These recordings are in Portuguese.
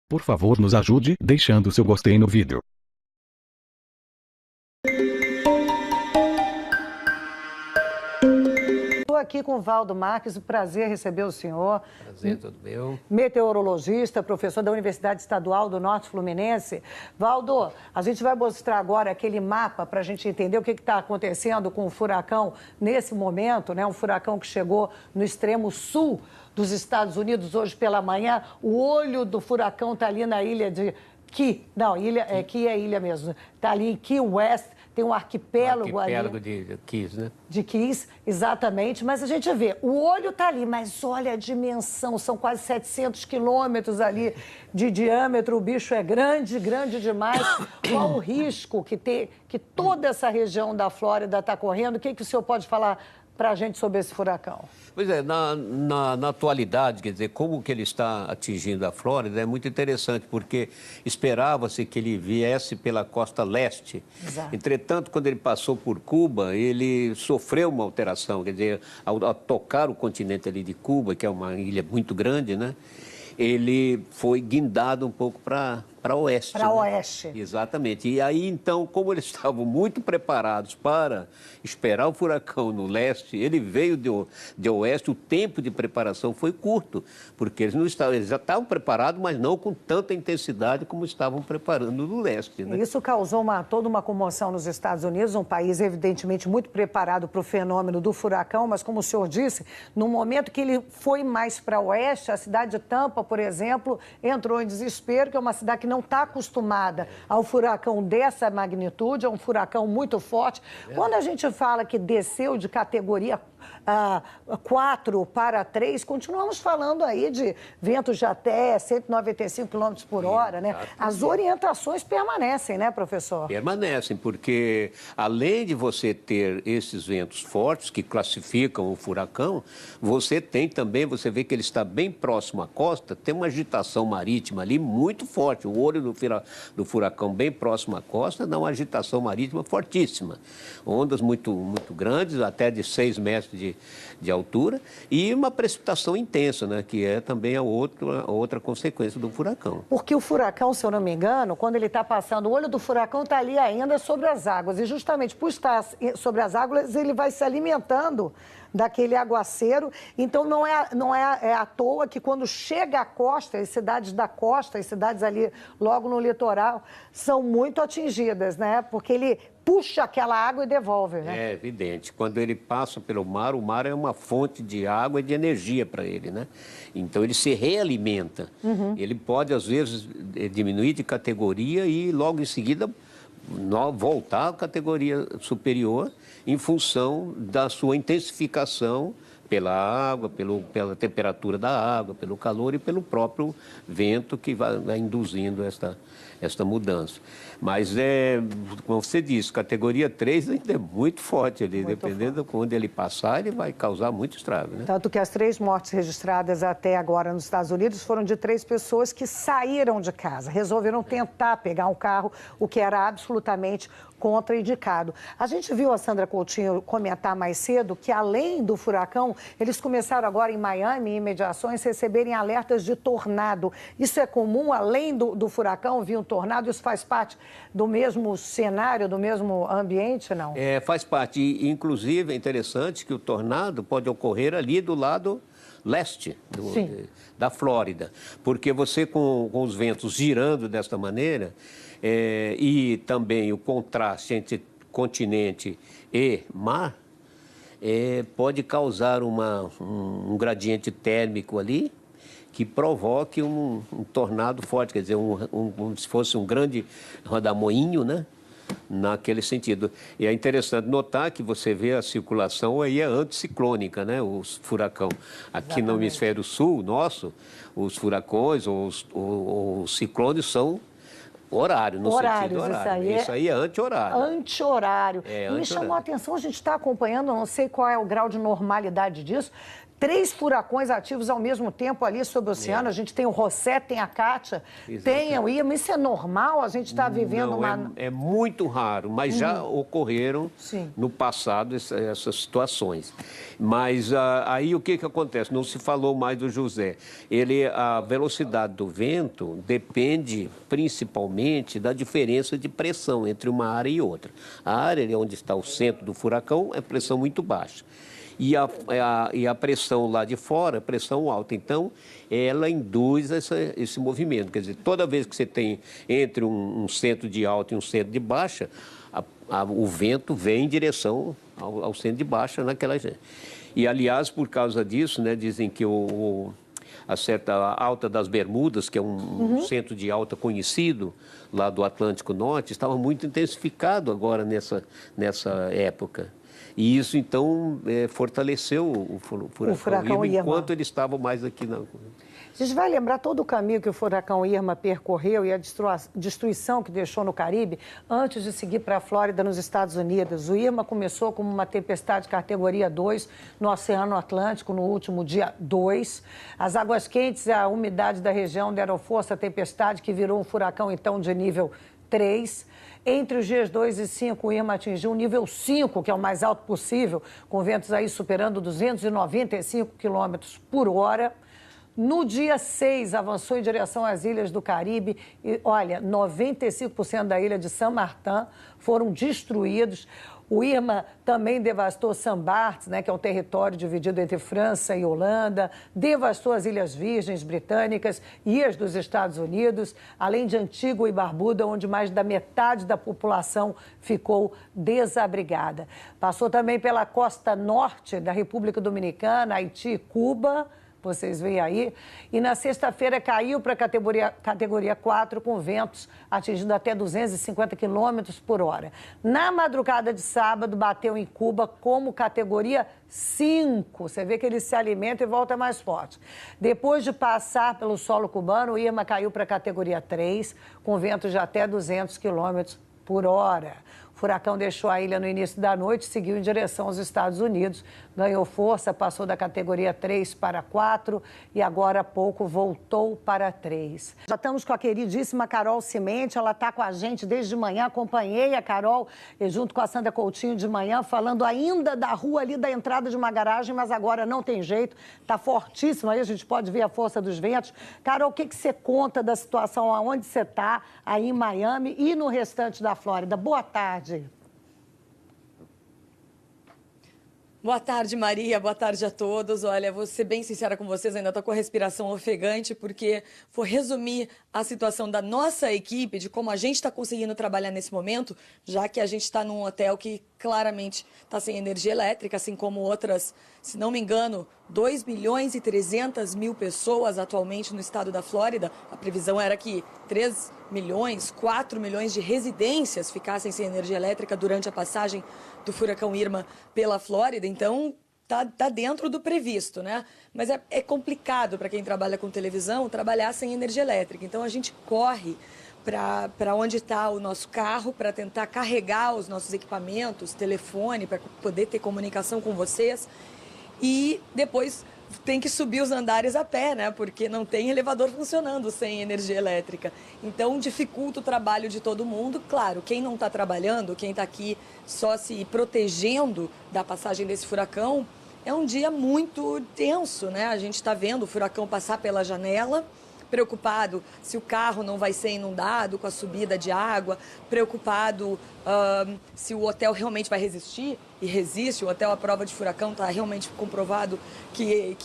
Por favor, nos ajude deixando seu gostei no vídeo. Estou aqui com o Valdo Marques, o prazer receber o senhor. Prazer, todo meu. Meteorologista, professor da Universidade Estadual do Norte Fluminense. Valdo, a gente vai mostrar agora aquele mapa para a gente entender o que está acontecendo com o furacão nesse momento, né? Um furacão que chegou no extremo sul dos Estados Unidos hoje pela manhã. O olho do furacão está ali na ilha de Key. Não, Key é ilha mesmo. Está ali em Key West. Tem um arquipélago ali. Arquipélago de Keys, né? De Keys, exatamente. Mas a gente vê, o olho está ali, mas olha a dimensão, são quase 700 quilômetros ali de diâmetro, o bicho é grande, grande demais. Qual o risco que toda essa região da Flórida está correndo? O que o senhor pode falar para a gente sobre esse furacão? Pois é, na atualidade, quer dizer, como que ele está atingindo a Flórida é muito interessante, porque esperava-se que ele viesse pela costa leste. Exato. Entretanto, quando ele passou por Cuba, ele sofreu uma alteração, quer dizer, ao tocar o continente ali de Cuba, que é uma ilha muito grande, né? Ele foi guindado um pouco para oeste. Para né? oeste. Exatamente. E aí, então, como eles estavam muito preparados para esperar o furacão no leste, ele veio de oeste, o tempo de preparação foi curto, porque eles já estavam preparados, mas não com tanta intensidade como estavam preparando no leste. Né? Isso causou toda uma comoção nos Estados Unidos, um país evidentemente muito preparado para o fenômeno do furacão, mas como o senhor disse, no momento que ele foi mais para oeste, a cidade de Tampa, por exemplo, entrou em desespero, que é uma cidade que não está acostumada ao furacão dessa magnitude, é um furacão muito forte. Quando a gente fala que desceu de categoria 4 para 3, continuamos falando aí de ventos de até 195 km por hora, né? As orientações permanecem, né, professor? Permanecem, porque além de você ter esses ventos fortes que classificam o furacão, você tem também, você vê que ele está bem próximo à costa, tem uma agitação marítima ali muito forte. O olho do furacão bem próximo à costa dá uma agitação marítima fortíssima. Ondas muito, muito grandes, até de 6 metros de altura, e uma precipitação intensa, né, que é também a outra consequência do furacão. Porque o furacão, se eu não me engano, quando ele está passando, o olho do furacão está ali ainda sobre as águas, e justamente por estar sobre as águas, ele vai se alimentando daquele aguaceiro. Então, não é à toa que quando chega à costa, as cidades da costa, as cidades ali logo no litoral, são muito atingidas, né? Porque ele puxa aquela água e devolve, né? É evidente. Quando ele passa pelo mar, o mar é uma fonte de água e de energia para ele, né? Então, ele se realimenta. Ele pode, às vezes, diminuir de categoria e, logo em seguida, voltar à categoria superior em função da sua intensificação pela água, pela temperatura da água, pelo calor e pelo próprio vento que vai induzindo esta mudança. Mas, como você disse, categoria 3 ainda é muito forte ali, dependendo de onde ele passar, ele vai causar muito estrago. Né? Tanto que as 3 mortes registradas até agora nos Estados Unidos foram de 3 pessoas que saíram de casa, resolveram tentar pegar um carro, o que era absolutamente contraindicado. A gente viu a Sandra Coutinho comentar mais cedo que, além do furacão, eles começaram agora em Miami, em imediações, receberem alertas de tornado. Isso é comum, além do furacão, vir um tornado? Isso faz parte do mesmo cenário, do mesmo ambiente, não? Faz parte. E, inclusive, é interessante que o tornado pode ocorrer ali do lado leste da Flórida, porque você com os ventos girando desta maneira e também o contraste entre continente e mar pode causar um gradiente térmico ali que provoque um tornado forte, quer dizer, como se fosse um grande rodamoinho, né? Naquele sentido. E é interessante notar que você vê a circulação aí é anticiclônica, né? O furacão. Aqui no hemisfério sul, nosso, os furacões ou os ciclones são horário, no sentido horário. Isso aí é anti-horário. Anti-horário. Me chamou a atenção, a gente está acompanhando, não sei qual é o grau de normalidade disso, 3 furacões ativos ao mesmo tempo ali sobre o oceano. A gente tem o José, tem a Kátia, tem o Irma. Isso é normal? A gente está vivendo uma... É muito raro, mas já ocorreram Sim. no passado essas situações. Mas aí o que acontece? Não se falou mais do José. A velocidade do vento depende principalmente da diferença de pressão entre uma área e outra. A área onde está o centro do furacão é pressão muito baixa. E a pressão lá de fora, pressão alta. Então, ela induz esse movimento. Quer dizer, toda vez que você tem entre um centro de alta e um centro de baixa, o vento vem em direção ao centro de baixa naquela... E, aliás, por causa disso, né, dizem que a Alta das Bermudas, que é um centro de alta conhecido lá do Atlântico Norte, estava muito intensificado agora nessa época. E isso, então, fortaleceu o furacão Irma enquanto ele estava mais aqui na... A gente vai lembrar todo o caminho que o furacão Irma percorreu e a destruição que deixou no Caribe antes de seguir para a Flórida, nos Estados Unidos. O Irma começou como uma tempestade categoria 2 no Oceano Atlântico no último dia 2. As águas quentes e a umidade da região deram força à tempestade, que virou um furacão, então, de nível 3. Entre os dias 2 e 5, o Irma atingiu o nível 5, que é o mais alto possível, com ventos aí superando 295 quilômetros por hora. No dia 6, avançou em direção às ilhas do Caribe e, olha, 95% da ilha de Saint Martin foram destruídos. O Irma também devastou Saint Barts, né, que é um território dividido entre França e Holanda, devastou as Ilhas Virgens Britânicas e as dos Estados Unidos, além de Antígua e Barbuda, onde mais da metade da população ficou desabrigada. Passou também pela costa norte da República Dominicana, Haiti e Cuba. Vocês veem aí. E na sexta-feira caiu para a categoria 4, com ventos atingindo até 250 quilômetros por hora. Na madrugada de sábado, bateu em Cuba como categoria 5. Você vê que ele se alimenta e volta mais forte. Depois de passar pelo solo cubano, o Irma caiu para a categoria 3, com ventos de até 200 quilômetros por hora. O furacão deixou a ilha no início da noite, seguiu em direção aos Estados Unidos, ganhou força, passou da categoria 3 para 4 e agora há pouco voltou para 3. Já estamos com a queridíssima Carol Cimente, ela está com a gente desde manhã, acompanhei a Carol junto com a Sandra Coutinho de manhã, falando ainda da rua ali da entrada de uma garagem, mas agora não tem jeito, está fortíssimo aí, a gente pode ver a força dos ventos. Carol, o que você conta da situação, aonde você está, aí em Miami e no restante da Flórida? Boa tarde. Boa tarde, Maria. Boa tarde a todos. Olha, vou ser bem sincera com vocês, ainda estou com a respiração ofegante, porque vou resumir a situação da nossa equipe, de como a gente está conseguindo trabalhar nesse momento, já que a gente está num hotel que claramente está sem energia elétrica, assim como outras, se não me engano, 2 milhões e 300 mil pessoas atualmente no estado da Flórida. A previsão era que 3 milhões, 4 milhões de residências ficassem sem energia elétrica durante a passagem do furacão Irma pela Flórida. Então, tá dentro do previsto, né? Mas é complicado para quem trabalha com televisão trabalhar sem energia elétrica. Então, a gente corre para onde está o nosso carro, para tentar carregar os nossos equipamentos, telefone, para poder ter comunicação com vocês. E depois tem que subir os andares a pé, né? Porque não tem elevador funcionando sem energia elétrica. Então, dificulta o trabalho de todo mundo. Claro, quem não está trabalhando, quem está aqui só se protegendo da passagem desse furacão, é um dia muito tenso, né? A gente está vendo o furacão passar pela janela, preocupado se o carro não vai ser inundado com a subida de água, preocupado se o hotel realmente vai resistir, e resiste. O hotel à prova de furacão está realmente comprovado que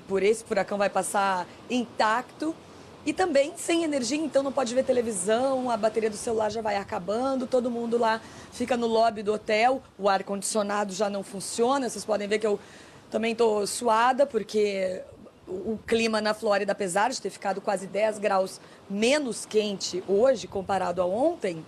por esse furacão vai passar intacto. E também sem energia, então não pode ver televisão, a bateria do celular já vai acabando, todo mundo lá fica no lobby do hotel, o ar-condicionado já não funciona. Vocês podem ver que eu também estou suada, porque o clima na Flórida, apesar de ter ficado quase 10 graus menos quente hoje comparado a ontem,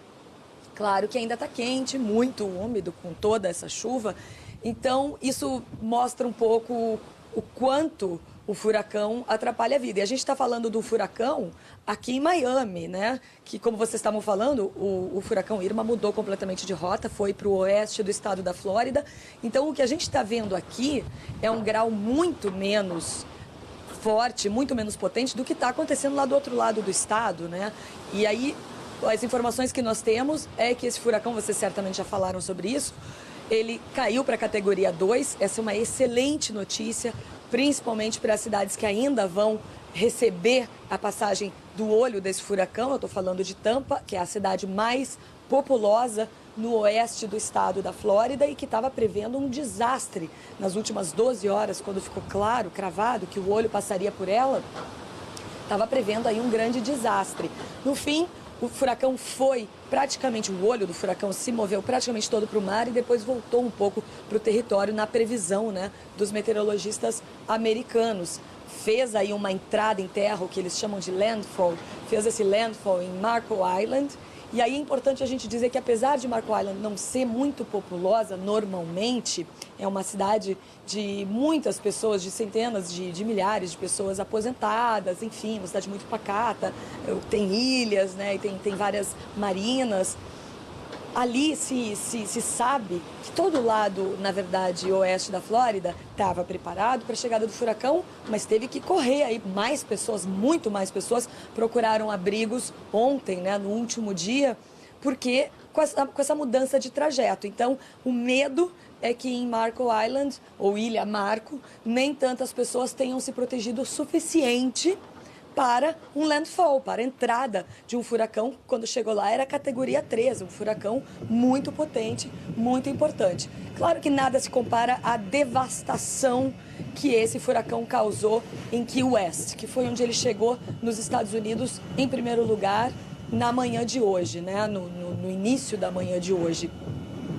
claro que ainda está quente, muito úmido com toda essa chuva. Então, isso mostra um pouco o quanto o furacão atrapalha a vida. E a gente está falando do furacão aqui em Miami, né? Que, como vocês estavam falando, o furacão Irma mudou completamente de rota, foi para o oeste do estado da Flórida. Então, o que a gente está vendo aqui é um grau muito menos forte, muito menos potente do que está acontecendo lá do outro lado do estado, né? E aí, as informações que nós temos é que esse furacão, vocês certamente já falaram sobre isso, ele caiu para a categoria 2, essa é uma excelente notícia, principalmente para as cidades que ainda vão receber a passagem do olho desse furacão. Eu estou falando de Tampa, que é a cidade mais populosa no oeste do estado da Flórida e que estava prevendo um desastre nas últimas 12 horas, quando ficou claro, cravado, que o olho passaria por ela, estava prevendo aí um grande desastre. No fim, o furacão foi praticamente, o olho do furacão se moveu praticamente todo para o mar e depois voltou um pouco para o território na previsão, né, dos meteorologistas americanos. Fez aí uma entrada em terra, o que eles chamam de landfall, fez esse landfall em Marco Island. E aí é importante a gente dizer que, apesar de Marco Island não ser muito populosa normalmente, é uma cidade de muitas pessoas, de centenas de milhares de pessoas aposentadas, enfim, uma cidade muito pacata, tem ilhas, né, e tem várias marinas. Ali se sabe que todo lado, na verdade, oeste da Flórida estava preparado para a chegada do furacão, mas teve que correr aí. Mais pessoas, muito mais pessoas, procuraram abrigos ontem, né, no último dia, porque com essa mudança de trajeto. Então, o medo é que em Marco Island, ou Ilha Marco, nem tantas pessoas tenham se protegido o suficiente para um landfall, para a entrada de um furacão. Quando chegou lá era categoria 3, um furacão muito potente, muito importante. Claro que nada se compara à devastação que esse furacão causou em Key West, que foi onde ele chegou nos Estados Unidos em primeiro lugar na manhã de hoje, né? no início da manhã de hoje.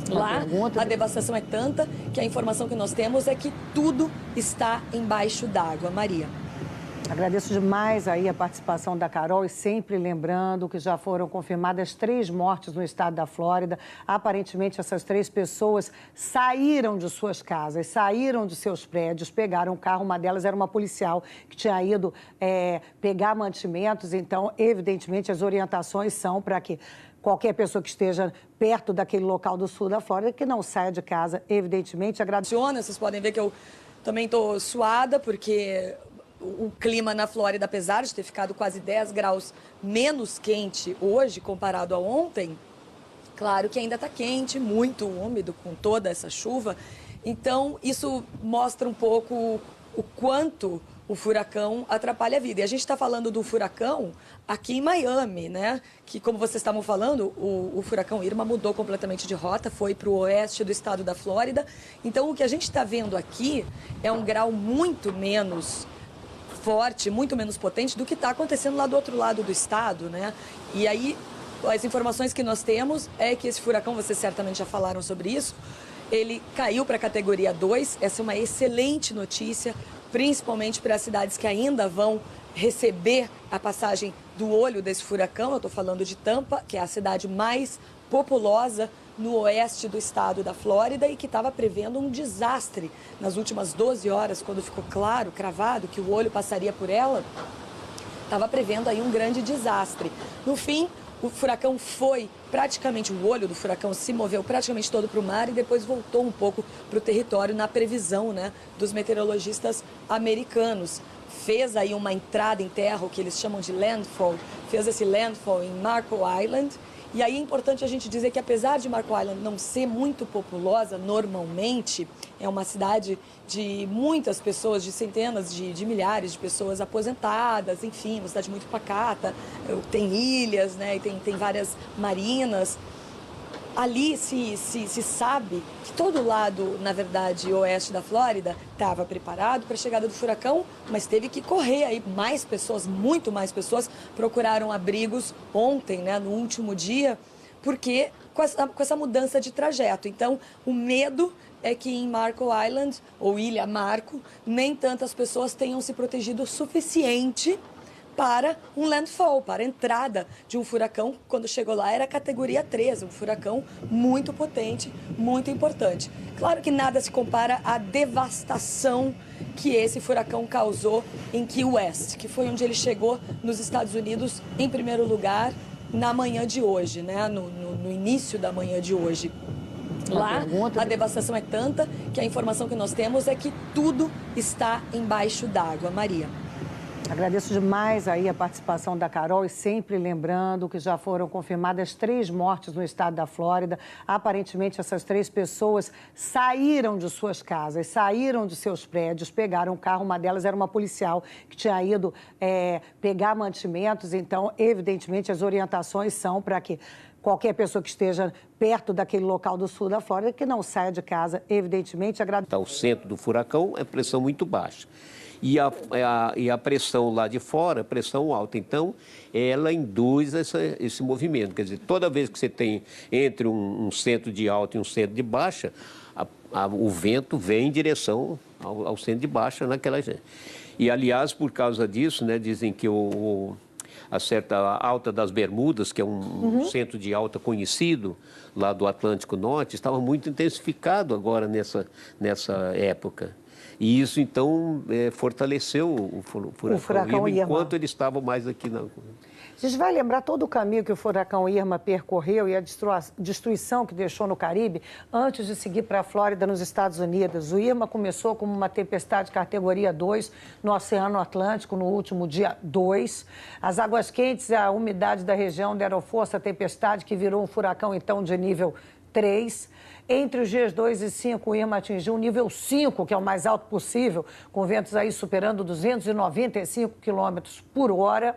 Lá, a devastação é tanta que a informação que nós temos é que tudo está embaixo d'água. Maria. Agradeço demais aí a participação da Carol e sempre lembrando que já foram confirmadas 3 mortes no estado da Flórida. Aparentemente, essas 3 pessoas saíram de suas casas, saíram de seus prédios, pegaram um carro. Uma delas era uma policial que tinha ido pegar mantimentos. Então, evidentemente, as orientações são para que qualquer pessoa que esteja perto daquele local do sul da Flórida que não saia de casa, evidentemente. Vocês podem ver que eu também estou suada, porque o clima na Flórida, apesar de ter ficado quase 10 graus menos quente hoje comparado a ontem, claro que ainda está quente, muito úmido com toda essa chuva. Então, isso mostra um pouco o quanto o furacão atrapalha a vida. E a gente está falando do furacão aqui em Miami, né? Que, como vocês estavam falando, o furacão Irma mudou completamente de rota, foi para o oeste do estado da Flórida. Então, o que a gente está vendo aqui é um grau muito menos forte, muito menos potente do que está acontecendo lá do outro lado do estado, né? E aí, as informações que nós temos é que esse furacão, vocês certamente já falaram sobre isso, ele caiu para a categoria 2, essa é uma excelente notícia, principalmente para as cidades que ainda vão receber a passagem do olho desse furacão. Eu estou falando de Tampa, que é a cidade mais populosa no oeste do estado da Flórida e que estava prevendo um desastre nas últimas 12 horas, quando ficou claro, cravado, que o olho passaria por ela, estava prevendo aí um grande desastre. No fim, o furacão foi praticamente, o olho do furacão se moveu praticamente todo para o mar e depois voltou um pouco para o território na previsão, né, dos meteorologistas americanos. Fez aí uma entrada em terra, o que eles chamam de landfall, fez esse landfall em Marco Island. E aí é importante a gente dizer que, apesar de Marco Island não ser muito populosa normalmente, é uma cidade de muitas pessoas, de centenas de milhares de pessoas aposentadas, enfim, uma cidade muito pacata, tem ilhas, né, e tem várias marinas. Ali se sabe que todo lado, na verdade, oeste da Flórida estava preparado para a chegada do furacão, mas teve que correr aí. Mais pessoas, muito mais pessoas, procuraram abrigos ontem, né, no último dia, porque com essa mudança de trajeto. Então, o medo é que em Marco Island, ou Ilha Marco, nem tantas pessoas tenham se protegido o suficiente para um landfall, para a entrada de um furacão. Quando chegou lá era categoria 3, um furacão muito potente, muito importante. Claro que nada se compara à devastação que esse furacão causou em Key West, que foi onde ele chegou nos Estados Unidos em primeiro lugar na manhã de hoje, né? no início da manhã de hoje. Lá, a devastação é tanta que a informação que nós temos é que tudo está embaixo d'água. Maria. Agradeço demais aí a participação da Carol e sempre lembrando que já foram confirmadas 3 mortes no estado da Flórida. Aparentemente, essas 3 pessoas saíram de suas casas, saíram de seus prédios, pegaram um carro. Uma delas era uma policial que tinha ido pegar mantimentos. Então, evidentemente, as orientações são para que qualquer pessoa que esteja perto daquele local do sul da Flórida que não saia de casa, evidentemente. O centro do furacão é pressão muito baixa. E a pressão lá de fora, pressão alta. Então, ela induz esse movimento. Quer dizer, toda vez que você tem entre um centro de alta e um centro de baixa, o vento vem em direção ao centro de baixa naquela... E, aliás, por causa disso, né, dizem que a certa Alta das Bermudas, que é um centro de alta conhecido lá do Atlântico Norte, estava muito intensificado agora nessa época. E isso, então, fortaleceu o furacão Irma enquanto ele estava mais aqui na... A gente vai lembrar todo o caminho que o furacão Irma percorreu e a destruição que deixou no Caribe antes de seguir para a Flórida, nos Estados Unidos. O Irma começou como uma tempestade categoria 2 no Oceano Atlântico no último dia 2. As águas quentes e a umidade da região deram força à tempestade, que virou um furacão, então, de nível 3. Entre os dias 2 e 5, o Irma atingiu o nível 5, que é o mais alto possível, com ventos aí superando 295 quilômetros por hora.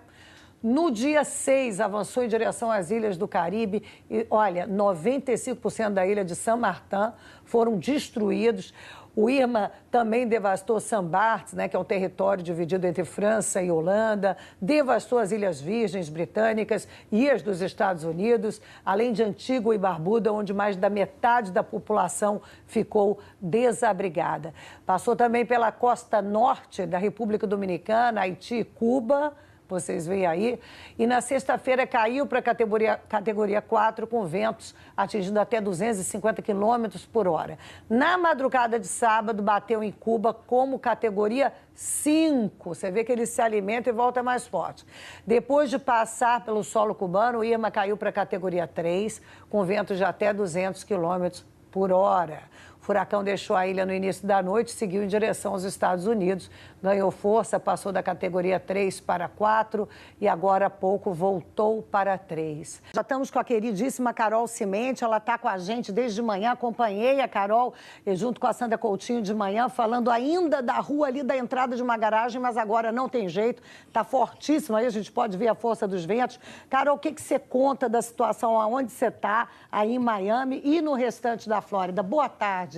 No dia 6, avançou em direção às ilhas do Caribe e, olha, 95% da ilha de Saint Martin foram destruídos. O Irma também devastou Saint Barts, né, que é um território dividido entre França e Holanda, devastou as Ilhas Virgens Britânicas e as dos Estados Unidos, além de Antigua e Barbuda, onde mais da metade da população ficou desabrigada. Passou também pela costa norte da República Dominicana, Haiti e Cuba. Vocês veem aí. E na sexta-feira caiu para a categoria 4, com ventos atingindo até 250 quilômetros por hora. Na madrugada de sábado, bateu em Cuba como categoria 5. Você vê que ele se alimenta e volta mais forte. Depois de passar pelo solo cubano, o Irma caiu para a categoria 3, com ventos de até 200 quilômetros por hora. O furacão deixou a ilha no início da noite, seguiu em direção aos Estados Unidos, ganhou força, passou da categoria 3 para 4 e agora há pouco voltou para 3. Já estamos com a queridíssima Carol Cimenti, ela está com a gente desde manhã, acompanhei a Carol junto com a Sandra Coutinho de manhã, falando ainda da rua ali da entrada de uma garagem, mas agora não tem jeito, está fortíssimo aí, a gente pode ver a força dos ventos. Carol, o que você conta da situação, aonde você está, aí em Miami e no restante da Flórida? Boa tarde.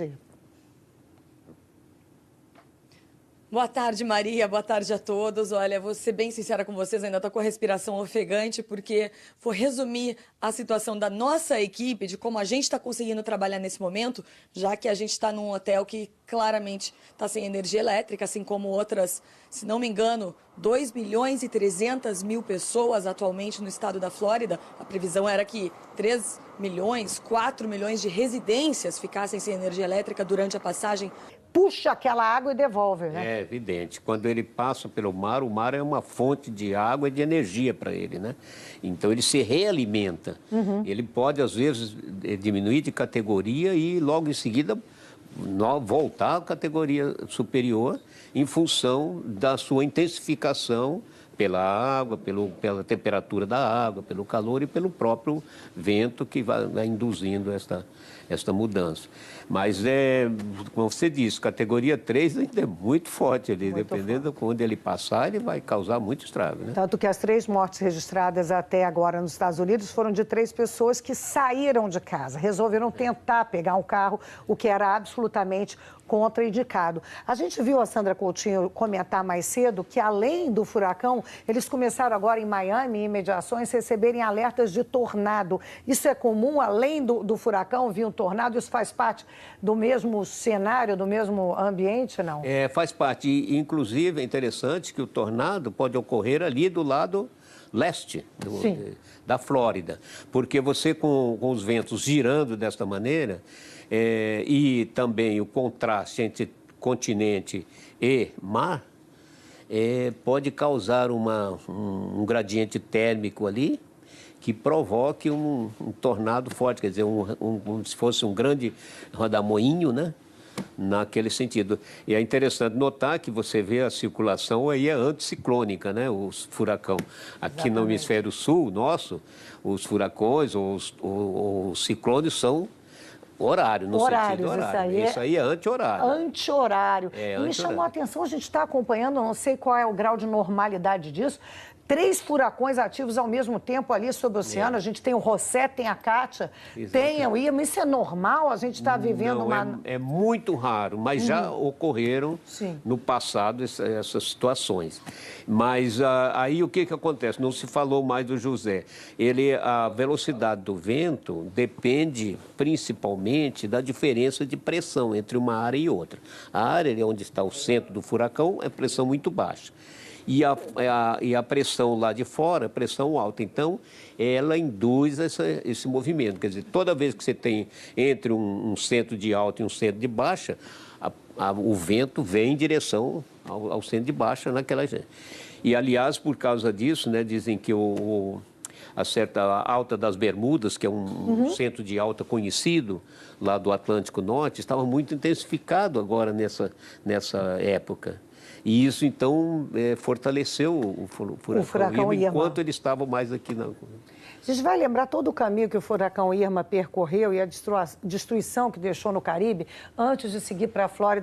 Boa tarde, Maria. Boa tarde a todos. Olha, vou ser bem sincera com vocês, ainda estou com a respiração ofegante, porque vou resumir a situação da nossa equipe, de como a gente está conseguindo trabalhar nesse momento, já que a gente está num hotel que claramente está sem energia elétrica, assim como outras, se não me engano, 2 milhões e 300 mil pessoas atualmente no estado da Flórida. A previsão era que 3 milhões, 4 milhões de residências ficassem sem energia elétrica durante a passagem. Puxa aquela água e devolve, né? É evidente. Quando ele passa pelo mar, o mar é uma fonte de água e de energia para ele, né? Então, ele se realimenta. Ele pode, às vezes, diminuir de categoria e, logo em seguida, voltar à categoria superior em função da sua intensificação pela água, pela temperatura da água, pelo calor e pelo próprio vento que vai induzindo esta mudança. Mas, como você disse, categoria 3 ainda é muito forte ali, dependendo de onde ele passar, ele vai causar muito estrago, né? Tanto que as 3 mortes registradas até agora nos Estados Unidos foram de 3 pessoas que saíram de casa, resolveram tentar pegar um carro, o que era absolutamente contraindicado. A gente viu a Sandra Coutinho comentar mais cedo que, além do furacão, eles começaram agora em Miami, em imediações, receberem alertas de tornado. Isso é comum, além do furacão vir um tornado? Isso faz parte do mesmo cenário, do mesmo ambiente, não? Faz parte. E, inclusive, é interessante que o tornado pode ocorrer ali do lado leste da Flórida, porque você com os ventos girando desta maneira e também o contraste entre continente e mar pode causar um gradiente térmico ali que provoque um tornado forte, quer dizer, como se fosse um grande rodamoinho, né? Naquele sentido. E é interessante notar que você vê a circulação aí é anticiclônica, né? Os furacão. Aqui no hemisfério sul, nosso, os furacões ou os ciclones são horário, no sentido horário. Isso aí é anti-horário. Anti-horário. E me chamou a atenção, a gente está acompanhando, não sei qual é o grau de normalidade disso, 3 furacões ativos ao mesmo tempo ali sobre o oceano. A gente tem o José, tem a Kátia, tem o Irma. Isso é normal? A gente está vivendo uma... É muito raro, mas já ocorreram no passado essas situações. Mas aí o que acontece? Não se falou mais do José. A velocidade do vento depende principalmente da diferença de pressão entre uma área e outra. A área onde está o centro do furacão é pressão muito baixa. E a pressão lá de fora, pressão alta. Então, ela induz esse movimento. Quer dizer, toda vez que você tem entre um centro de alta e um centro de baixa, o vento vem em direção ao centro de baixa naquela... E, aliás, por causa disso, né, dizem que a Alta das Bermudas, que é um centro de alta conhecido lá do Atlântico Norte, estava muito intensificado agora nessa época. E isso, então, fortaleceu o furacão Irma enquanto ele estava mais aqui na... A gente vai lembrar todo o caminho que o furacão Irma percorreu e a destruição que deixou no Caribe antes de seguir para a Flórida.